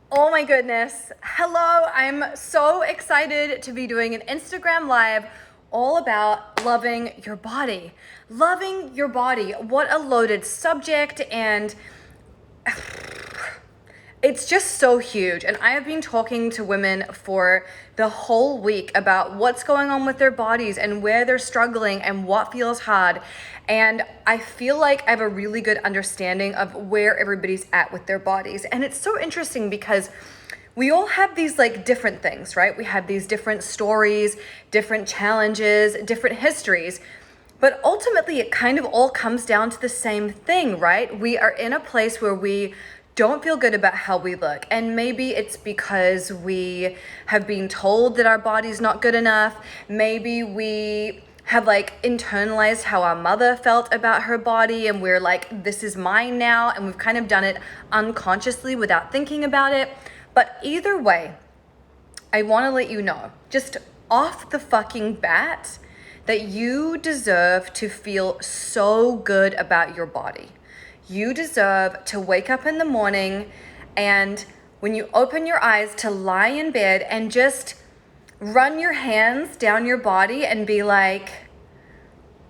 Oh my goodness. Hello, I'm so excited to be doing an Instagram Live all about loving your body. Loving your body. What a loaded subject, and it's just so huge. And I have been talking to women for the whole week about what's going on with their bodies and where they're struggling and what feels hard. And I feel like I have a really good understanding of where everybody's at with their bodies. And it's so interesting because we all have these like different things, right? We have these different stories, different challenges, different histories. But ultimately, it kind of all comes down to the same thing, right? We are in a place where we don't feel good about how we look. And maybe it's because we have been told that our body's not good enough. Maybe we have like internalized how our mother felt about her body and we're like, this is mine now. And we've kind of done it unconsciously without thinking about it. But either way, I want to let you know, just off the fucking bat, that you deserve to feel so good about your body. You deserve to wake up in the morning and when you open your eyes to lie in bed and just run your hands down your body and be like,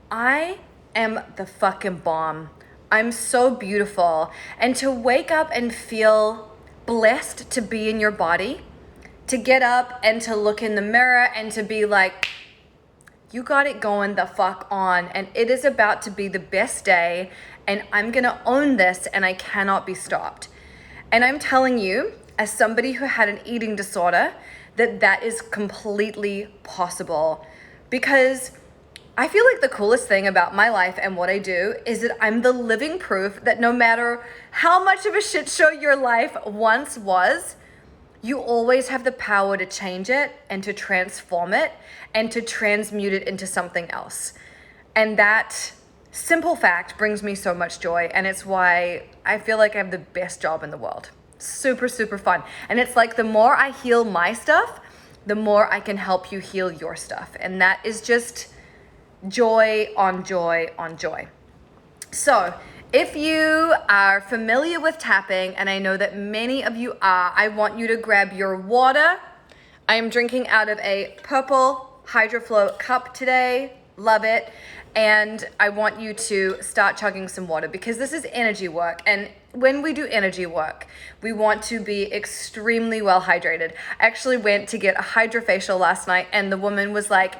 I am the fucking bomb. I'm so beautiful. And to wake up and feel blessed to be in your body, to get up and to look in the mirror and to be like, you got it going the fuck on, and it is about to be the best day, and I'm gonna own this, and I cannot be stopped. And I'm telling you, as somebody who had an eating disorder, that is completely possible. Because I feel like the coolest thing about my life and what I do is that I'm the living proof that no matter how much of a shit show your life once was, you always have the power to change it and to transform it and to transmute it into something else. And that simple fact brings me so much joy, and it's why I feel like I have the best job in the world. Super, super fun. And it's like the more I heal my stuff, the more I can help you heal your stuff. And that is just joy on joy on joy. So if you are familiar with tapping, and I know that many of you are, I want you to grab your water. I am drinking out of a purple HydroFlow cup today. Love it. And I want you to start chugging some water because this is energy work. And when we do energy work, we want to be extremely well hydrated. I actually went to get a hydrofacial last night, and the woman was like,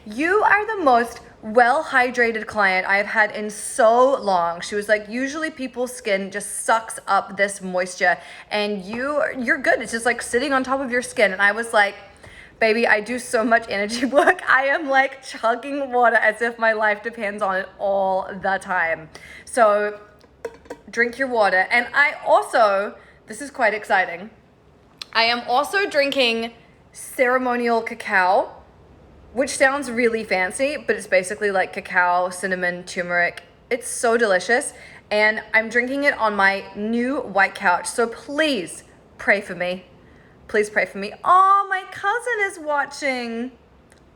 you are the most well-hydrated client I have had in so long. She was like, usually people's skin just sucks up this moisture and you're good. It's just like sitting on top of your skin. And I was like, baby, I do so much energy work. I am like chugging water as if my life depends on it all the time. So drink your water. And I also, this is quite exciting, I am also drinking ceremonial cacao, which sounds really fancy, but it's basically like cacao, cinnamon, turmeric. It's so delicious. And I'm drinking it on my new white couch. So please pray for me. Please pray for me. Oh, my cousin is watching.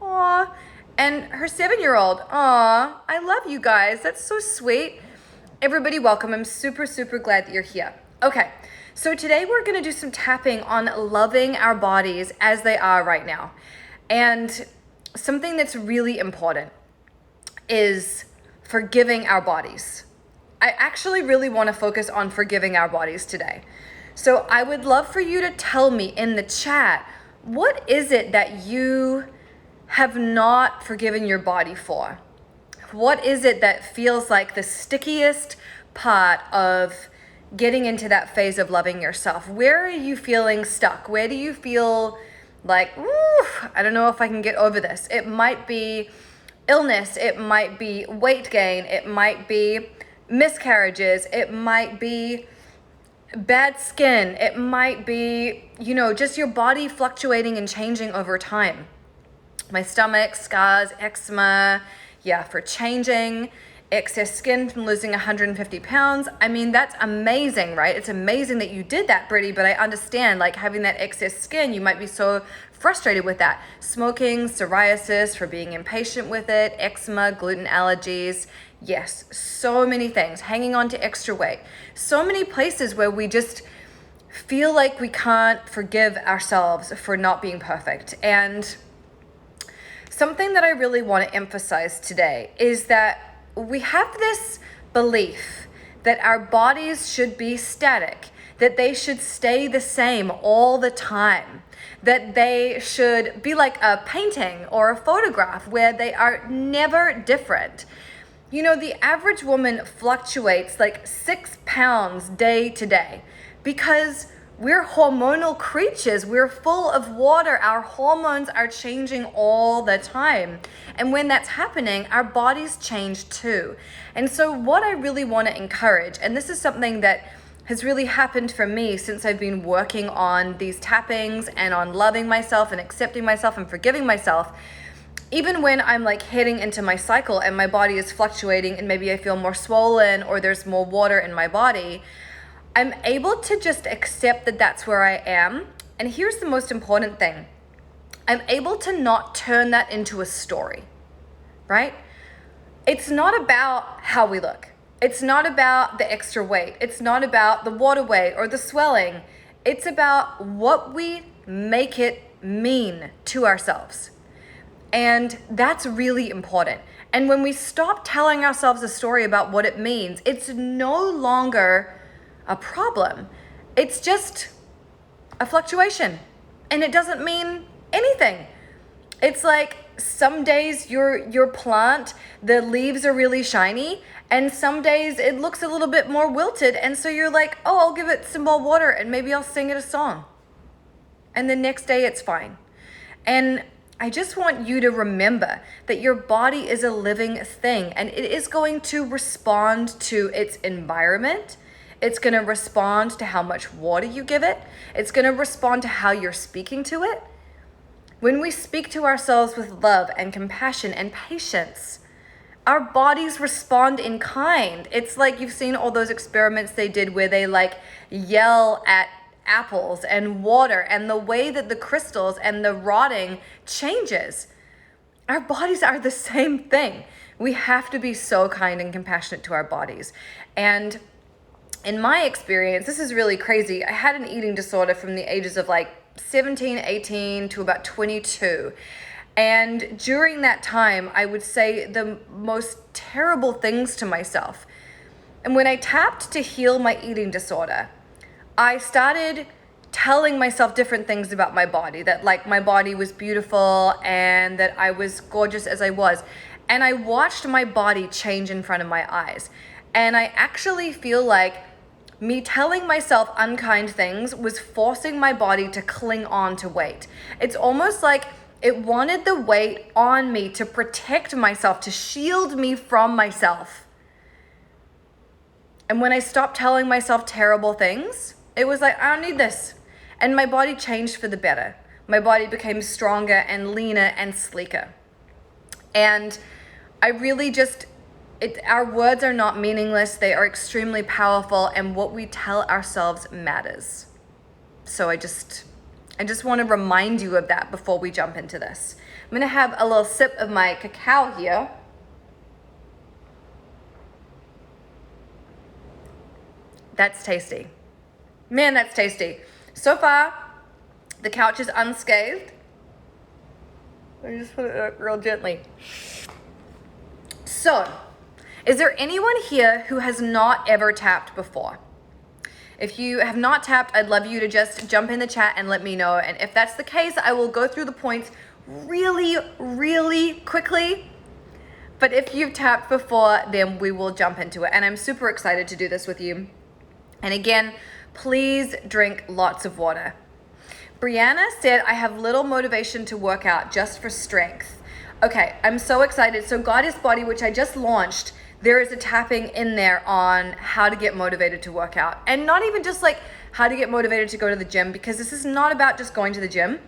Aw. And her 7-year-old. Aw, I love you guys. That's so sweet. Everybody welcome. I'm super, super glad that you're here. Okay, so today we're gonna do some tapping on loving our bodies as they are right now. And something that's really important is forgiving our bodies. I actually really want to focus on forgiving our bodies today. So I would love for you to tell me in the chat, what is it that you have not forgiven your body for? What is it that feels like the stickiest part of getting into that phase of loving yourself? Where are you feeling stuck? Where do you feel like, ooh, I don't know if I can get over this? It might be illness, it might be weight gain, it might be miscarriages, it might be bad skin, it might be, just your body fluctuating and changing over time. My stomach, scars, eczema, for changing, excess skin from losing 150 pounds. I mean, that's amazing, right? It's amazing that you did that, Brittany, but I understand, like, having that excess skin, you might be so frustrated with that. Smoking, psoriasis, for being impatient with it, eczema, gluten allergies. Yes, so many things. Hanging on to extra weight. So many places where we just feel like we can't forgive ourselves for not being perfect. And something that I really want to emphasize today is that we have this belief that our bodies should be static, that they should stay the same all the time, that they should be like a painting or a photograph where they are never different. You know, the average woman fluctuates like 6 pounds day to day because we're hormonal creatures. We're full of water. Our hormones are changing all the time. And when that's happening, our bodies change too. And so what I really want to encourage, and this is something that has really happened for me since I've been working on these tappings and on loving myself and accepting myself and forgiving myself, even when I'm like heading into my cycle and my body is fluctuating and maybe I feel more swollen or there's more water in my body, I'm able to just accept that that's where I am. And here's the most important thing. I'm able to not turn that into a story, right? It's not about how we look. It's not about the extra weight. It's not about the water weight or the swelling. It's about what we make it mean to ourselves. And that's really important. And when we stop telling ourselves a story about what it means, it's no longer a problem. It's just a fluctuation. And it doesn't mean anything. It's like some days your plant, the leaves are really shiny, and some days it looks a little bit more wilted, and so you're like, oh, I'll give it some more water and maybe I'll sing it a song. And the next day it's fine. And I just want you to remember that your body is a living thing and it is going to respond to its environment. It's going to respond to how much water you give it. It's going to respond to how you're speaking to it. When we speak to ourselves with love and compassion and patience, our bodies respond in kind. It's like you've seen all those experiments they did where they like yell at apples and water and the way that the crystals and the rotting changes. Our bodies are the same thing. We have to be so kind and compassionate to our bodies. And in my experience, this is really crazy. I had an eating disorder from the ages of like 17, 18 to about 22. And during that time, I would say the most terrible things to myself. And when I tapped to heal my eating disorder, I started telling myself different things about my body, that like my body was beautiful and that I was gorgeous as I was. And I watched my body change in front of my eyes. And I actually feel like me telling myself unkind things was forcing my body to cling on to weight. It's almost like it wanted the weight on me to protect myself, to shield me from myself. And when I stopped telling myself terrible things, it was like, I don't need this. And my body changed for the better. My body became stronger and leaner and sleeker. And I really just, our words are not meaningless. They are extremely powerful, and what we tell ourselves matters. So I just want to remind you of that before we jump into this. I'm going to have a little sip of my cacao here. That's tasty. Man, that's tasty. So far, the couch is unscathed. Let me just put it up real gently. So, is there anyone here who has not ever tapped before? If you have not tapped, I'd love you to just jump in the chat and let me know. And if that's the case, I will go through the points really, really quickly. But if you've tapped before, then we will jump into it. And I'm super excited to do this with you. And again, please drink lots of water. Brianna said, I have little motivation to work out, just for strength. Okay, I'm so excited. So Goddess Body, which I just launched, there is a tapping in there on how to get motivated to work out. And not even just like how to get motivated to go to the gym, because this is not about just going to the gym.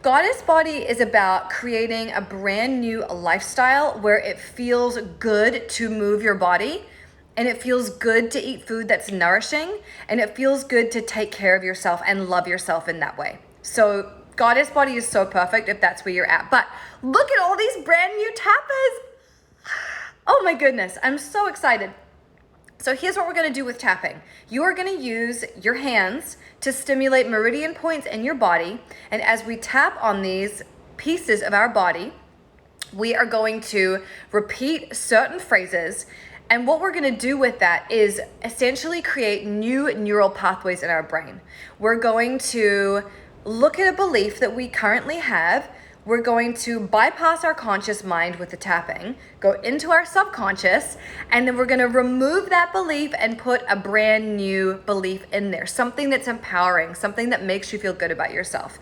Goddess Body is about creating a brand new lifestyle where it feels good to move your body, and it feels good to eat food that's nourishing, and it feels good to take care of yourself and love yourself in that way. So Goddess Body is so perfect if that's where you're at. But look at all these brand new tappers. Oh my goodness, I'm so excited. So here's what we're gonna do with tapping. You are gonna use your hands to stimulate meridian points in your body. And as we tap on these pieces of our body, we are going to repeat certain phrases. And what we're gonna do with that is essentially create new neural pathways in our brain. We're going to look at a belief that we currently have. We're going to bypass our conscious mind with the tapping, go into our subconscious, and then we're going to remove that belief and put a brand new belief in there. Something that's empowering, something that makes you feel good about yourself.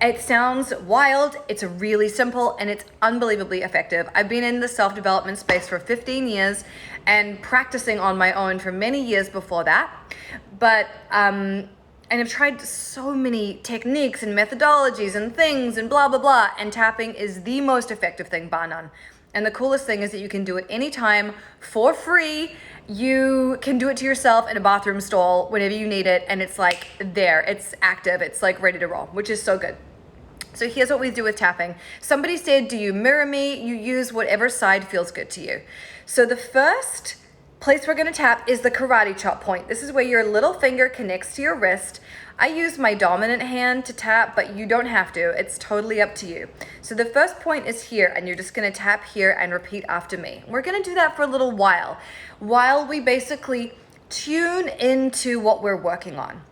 It sounds wild, it's really simple, and it's unbelievably effective. I've been in the self-development space for 15 years and practicing on my own for many years before that. And I've tried so many techniques and methodologies and things and blah, blah, blah. And tapping is the most effective thing, bar none. And the coolest thing is that you can do it anytime for free. You can do it to yourself in a bathroom stall whenever you need it. And it's like there, it's active, it's like ready to roll, which is so good. So here's what we do with tapping. Somebody said, do you mirror me? You use whatever side feels good to you. So the first place we're gonna tap is the karate chop point. This is where your little finger connects to your wrist. I use my dominant hand to tap, but you don't have to. It's totally up to you. So the first point is here, and you're just gonna tap here and repeat after me. We're gonna do that for a little while we basically tune into what we're working on.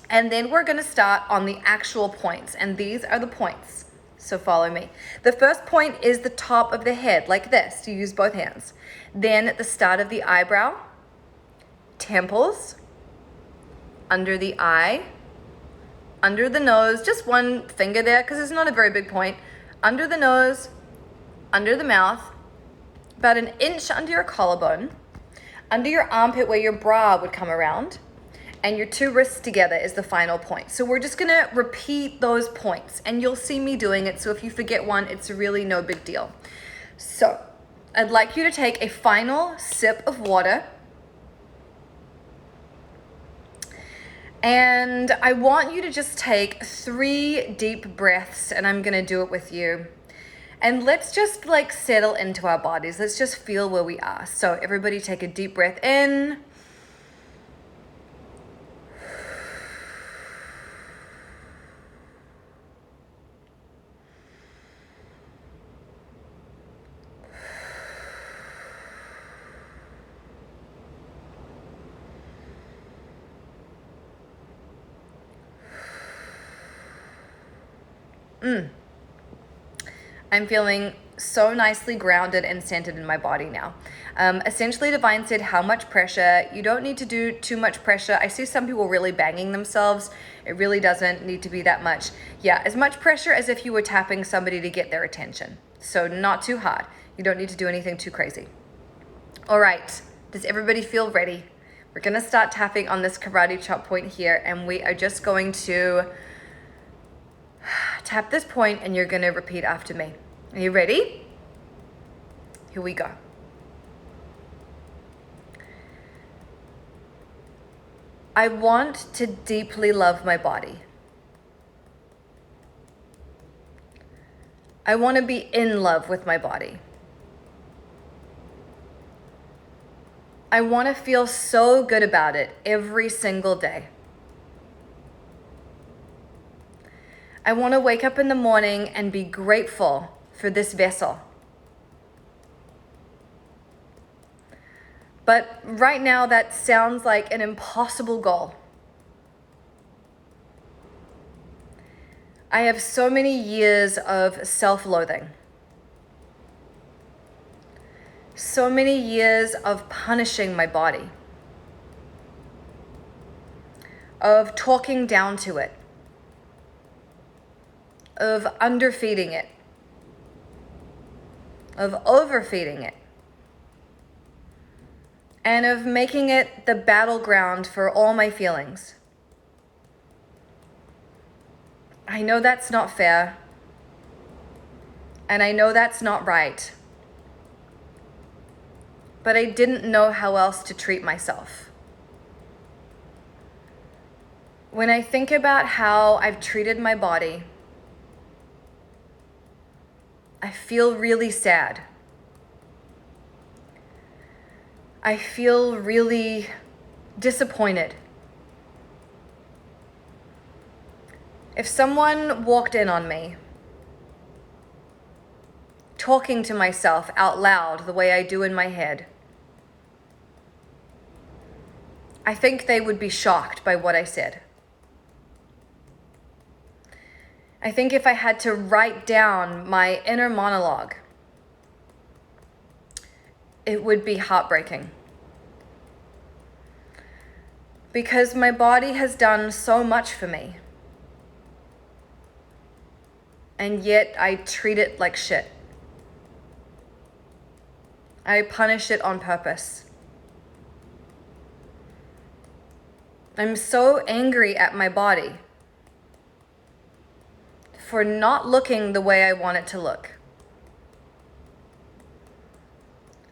And then we're gonna start on the actual points, and these are the points. So follow me. The first point is the top of the head, like this. You use both hands. Then at the start of the eyebrow, temples, under the eye, under the nose, just one finger there because it's not a very big point, under the nose, under the mouth, about an inch under your collarbone, under your armpit where your bra would come around, and your two wrists together is the final point. So we're just gonna repeat those points, and you'll see me doing it, so if you forget one, it's really no big deal. So I'd like you to take a final sip of water, and I want you to just take 3 deep breaths, and I'm gonna do it with you. And let's just like settle into our bodies. Let's just feel where we are. So everybody take a deep breath in. I'm feeling so nicely grounded and centered in my body now. Essentially, Divine said, how much pressure? You don't need to do too much pressure. I see some people really banging themselves. It really doesn't need to be that much. Yeah, as much pressure as if you were tapping somebody to get their attention. So not too hard. You don't need to do anything too crazy. All right, does everybody feel ready? We're gonna start tapping on this karate chop point here, and we are just going to tap this point, and you're gonna repeat after me. Are you ready? Here we go. I want to deeply love my body. I want to be in love with my body. I want to feel so good about it every single day. I want to wake up in the morning and be grateful for this vessel. But right now that sounds like an impossible goal. I have so many years of self-loathing. So many years of punishing my body. Of talking down to it. Of underfeeding it. Of overfeeding it. And of making it the battleground for all my feelings. I know that's not fair. And I know that's not right. But I didn't know how else to treat myself. When I think about how I've treated my body, I feel really sad. I feel really disappointed. If someone walked in on me, talking to myself out loud the way I do in my head, I think they would be shocked by what I said. I think if I had to write down my inner monologue, it would be heartbreaking. Because my body has done so much for me. And yet I treat it like shit. I punish it on purpose. I'm so angry at my body for not looking the way I want it to look.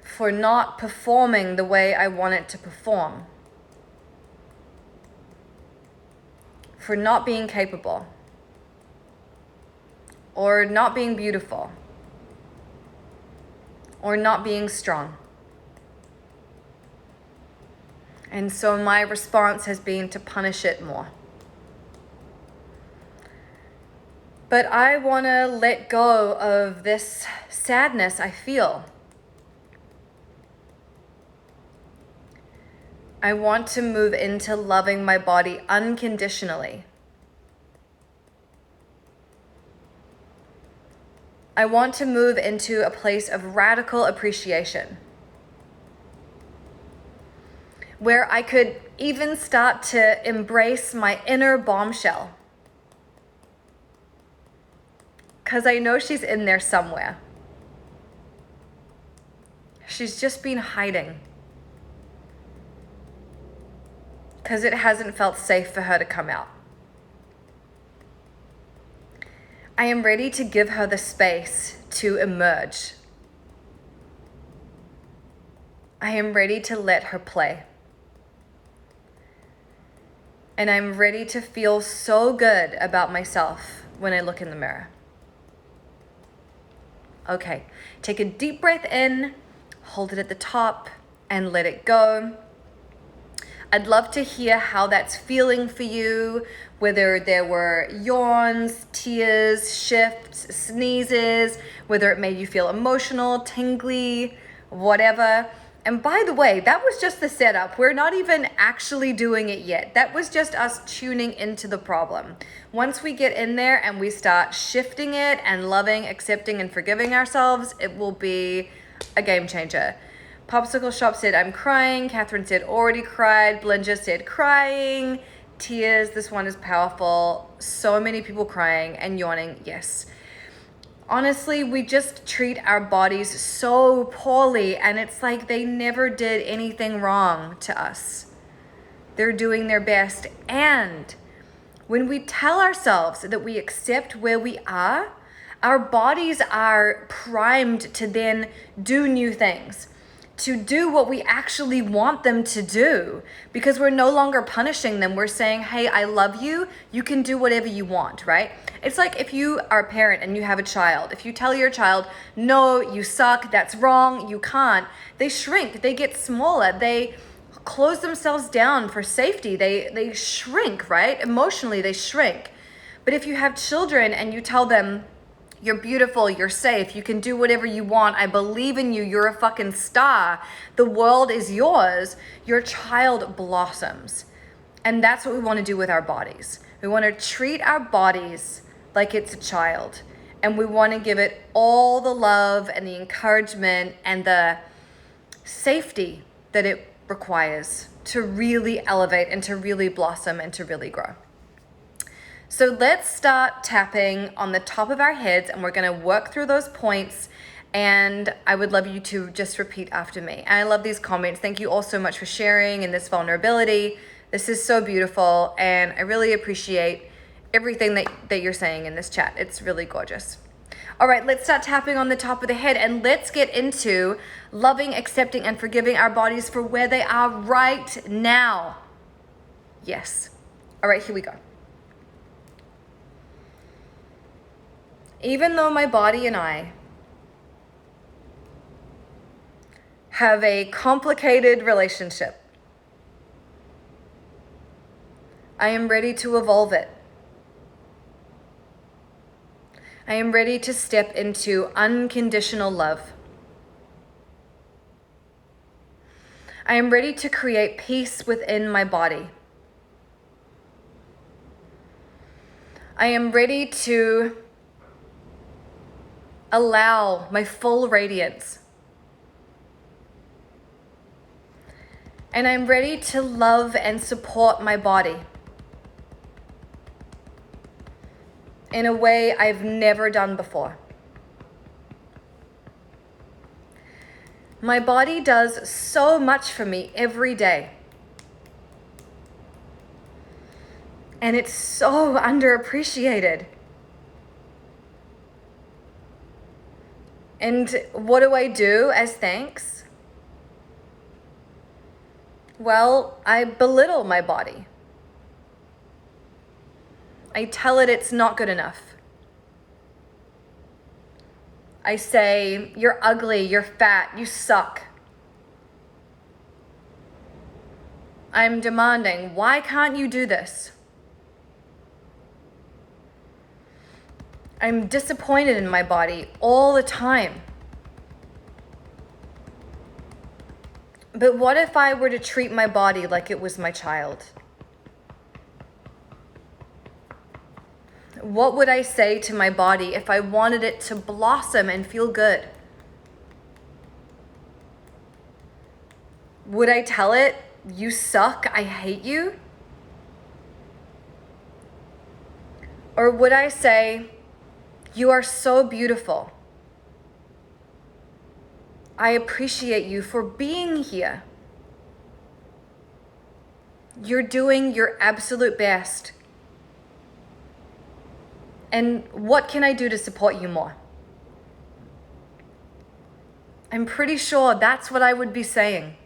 For not performing the way I want it to perform. For not being capable. Or not being beautiful. Or not being strong. And so my response has been to punish it more. But I want to let go of this sadness I feel. I want to move into loving my body unconditionally. I want to move into a place of radical appreciation, where I could even start to embrace my inner bombshell. Because I know she's in there somewhere. She's just been hiding. Because it hasn't felt safe for her to come out. I am ready to give her the space to emerge. I am ready to let her play. And I'm ready to feel so good about myself when I look in the mirror. Okay, take a deep breath in, hold it at the top, and let it go. I'd love to hear how that's feeling for you, whether there were yawns, tears, shifts, sneezes, whether it made you feel emotional, tingly, whatever. And by the way, that was just the setup. We're not even actually doing it yet. That was just us tuning into the problem. Once we get in there and we start shifting it and loving, accepting, and forgiving ourselves, it will be a game changer. Popsicle Shop said, I'm crying. Catherine said, already cried. Blinger said, crying. Tears, this one is powerful. So many people crying and yawning, yes. Honestly, we just treat our bodies so poorly, and it's like they never did anything wrong to us. They're doing their best. And when we tell ourselves that we accept where we are, our bodies are primed to then do new things, to do what we actually want them to do, because we're no longer punishing them. We're saying, hey, I love you. You can do whatever you want, right? It's like if you are a parent and you have a child. If you tell your child, no, you suck, that's wrong, you can't, they shrink, they get smaller, they close themselves down for safety. They shrink, right? Emotionally, they shrink. But if you have children and you tell them, you're beautiful, you're safe, you can do whatever you want, I believe in you, you're a fucking star, the world is yours, your child blossoms. And that's what we want to do with our bodies. We want to treat our bodies like it's a child. And we want to give it all the love and the encouragement and the safety that it requires to really elevate and to really blossom and to really grow. So let's start tapping on the top of our heads, and we're going to work through those points. And I would love you to just repeat after me. And I love these comments. Thank you all so much for sharing in this vulnerability. This is so beautiful, and I really appreciate everything that you're saying in this chat. It's really gorgeous. All right, let's start tapping on the top of the head, and let's get into loving, accepting, and forgiving our bodies for where they are right now. Yes. All right, here we go. Even though my body and I have a complicated relationship. I am ready to evolve it. I am ready to step into unconditional love. I am ready to create peace within my body. I am ready to allow my full radiance. And I'm ready to love and support my body in a way I've never done before. My body does so much for me every day. And it's so underappreciated. And what do I do as thanks? Well, I belittle my body. I tell it it's not good enough. I say, you're ugly, you're fat, you suck. I'm demanding, why can't you do this? I'm disappointed in my body all the time. But what if I were to treat my body like it was my child? What would I say to my body if I wanted it to blossom and feel good? Would I tell it, you suck, I hate you? Or would I say, you are so beautiful. I appreciate you for being here. You're doing your absolute best. And what can I do to support you more? I'm pretty sure that's what I would be saying.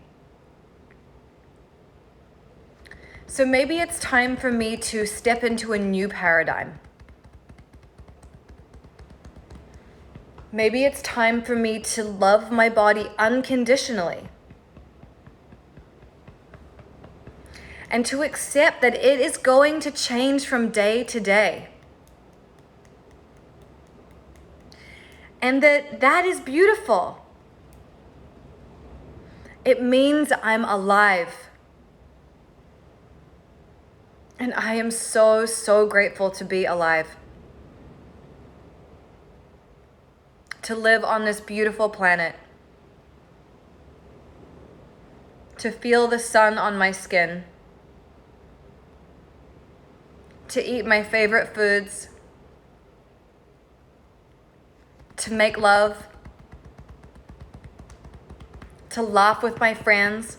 So maybe it's time for me to step into a new paradigm. Maybe it's time for me to love my body unconditionally. And to accept that it is going to change from day to day. And that is beautiful. It means I'm alive. And I am so, so grateful to be alive. To live on this beautiful planet. To feel the sun on my skin. To eat my favorite foods. To make love. To laugh with my friends.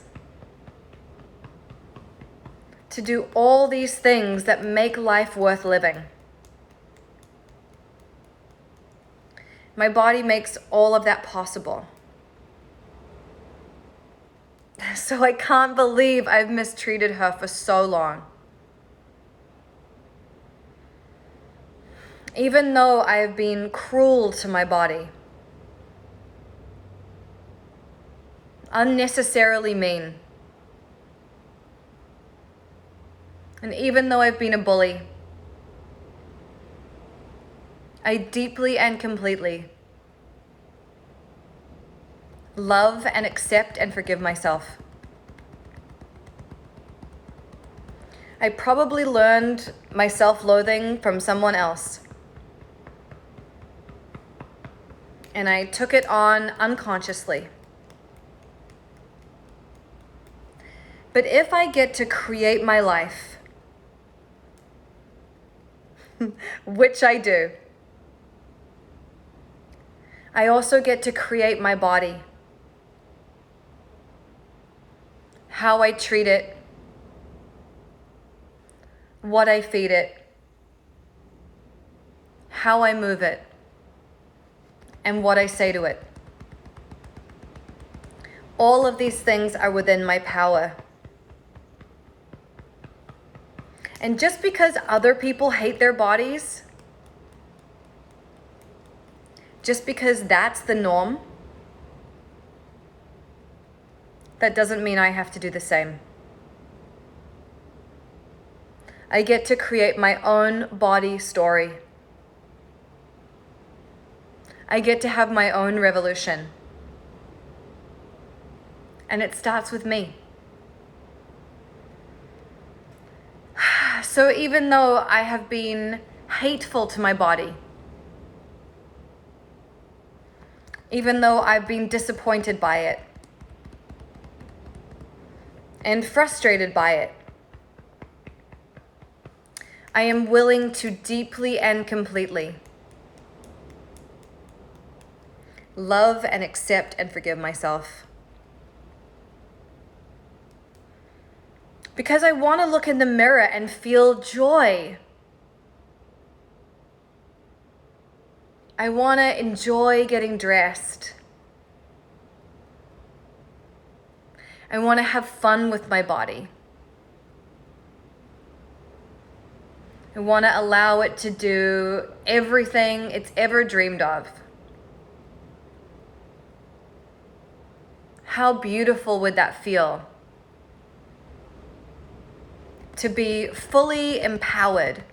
To do all these things that make life worth living. My body makes all of that possible. So I can't believe I've mistreated her for so long. Even though I have been cruel to my body, unnecessarily mean, and even though I've been a bully, I deeply and completely love and accept and forgive myself. I probably learned my self-loathing from someone else. And I took it on unconsciously. But if I get to create my life, which I do, I also get to create my body. How I treat it, what I feed it, how I move it, and what I say to it. All of these things are within my power. And just because other people hate their bodies, just because that's the norm, That doesn't mean I have to do the same. I get to create my own body story. I get to have my own revolution. And it starts with me. So even though I have been hateful to my body, even though I've been disappointed by it and frustrated by it, I am willing to deeply and completely love and accept and forgive myself. Because I want to look in the mirror and feel joy. I want to enjoy getting dressed. I want to have fun with my body. I want to allow it to do everything it's ever dreamed of. How beautiful would that feel? To be fully empowered,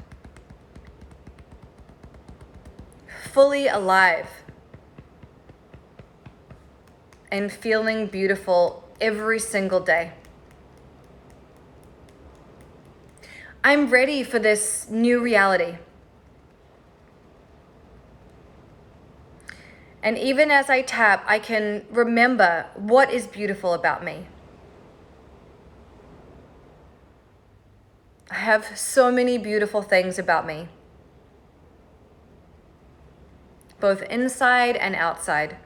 fully alive, and feeling beautiful every single day. I'm ready for this new reality. And even as I tap, I can remember what is beautiful about me. I have so many beautiful things about me, both inside and outside.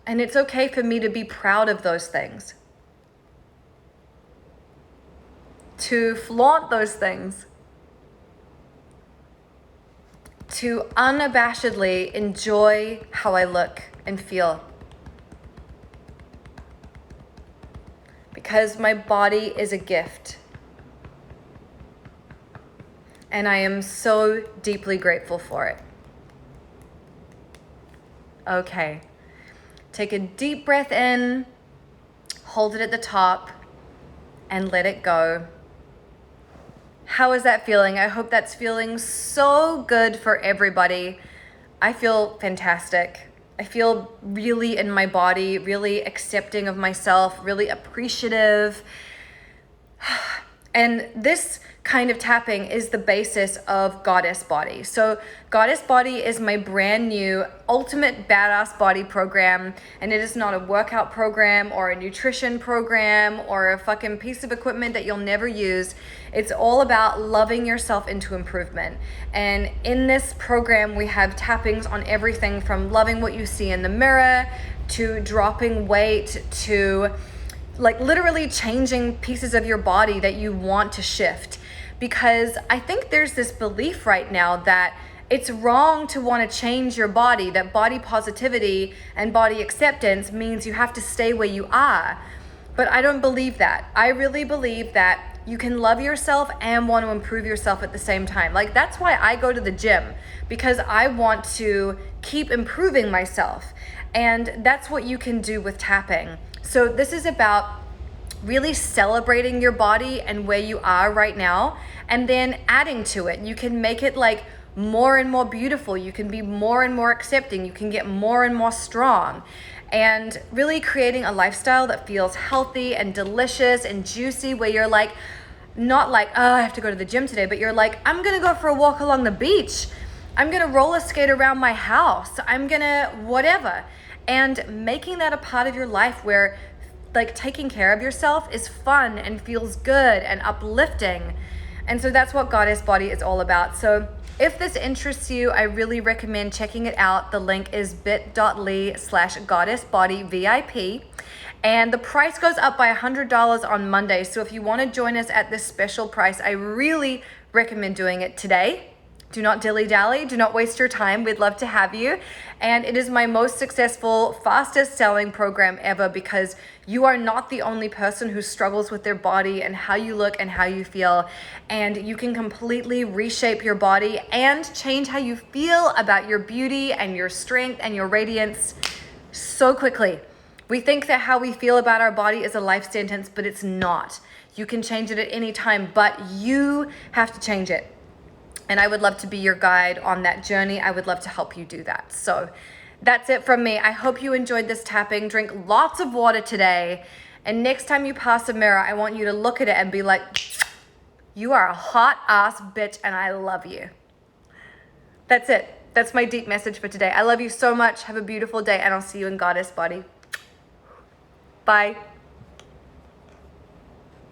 And it's okay for me to be proud of those things, to flaunt those things, to unabashedly enjoy how I look and feel. Because my body is a gift. And I am so deeply grateful for it. Okay. Take a deep breath in, hold it at the top, and let it go. How is that feeling? I hope that's feeling so good for everybody. I feel fantastic. I feel really in my body, really accepting of myself, really appreciative. And this kind of tapping is the basis of Goddess Body. So Goddess Body is my brand new ultimate badass body program, and it is not a workout program or a nutrition program or a fucking piece of equipment that you'll never use. It's all about loving yourself into improvement. And in this program, we have tappings on everything from loving what you see in the mirror to dropping weight to like literally changing pieces of your body that you want to shift. Because I think there's this belief right now that it's wrong to want to change your body, that body positivity and body acceptance means you have to stay where you are. But I don't believe that. I really believe that you can love yourself and want to improve yourself at the same time. Like, that's why I go to the gym, because I want to keep improving myself. And that's what you can do with tapping. So this is about really celebrating your body and where you are right now, and then adding to it. You can make it like more and more beautiful. You can be more and more accepting. You can get more and more strong, and really creating a lifestyle that feels healthy and delicious and juicy, where you're like, not like, oh, I have to go to the gym today, but you're like, I'm gonna go for a walk along the beach. I'm gonna roller skate around my house. I'm gonna whatever. And making that a part of your life where like taking care of yourself is fun and feels good and uplifting. And so that's what Goddess Body is all about. So if this interests you, I really recommend checking it out. The link is bit.ly/goddessbodyvip. And the price goes up by $100 on Monday. So if you want to join us at this special price, I really recommend doing it today. Do not dilly-dally. Do not waste your time. We'd love to have you. And it is my most successful, fastest selling program ever, because you are not the only person who struggles with their body and how you look and how you feel. And you can completely reshape your body and change how you feel about your beauty and your strength and your radiance so quickly. We think that how we feel about our body is a life sentence, but it's not. You can change it at any time, but you have to change it. And I would love to be your guide on that journey. I would love to help you do that. So that's it from me. I hope you enjoyed this tapping. Drink lots of water today. And next time you pass a mirror, I want you to look at it and be like, you are a hot ass bitch and I love you. That's it. That's my deep message for today. I love you so much. Have a beautiful day and I'll see you in Goddess Body. Bye.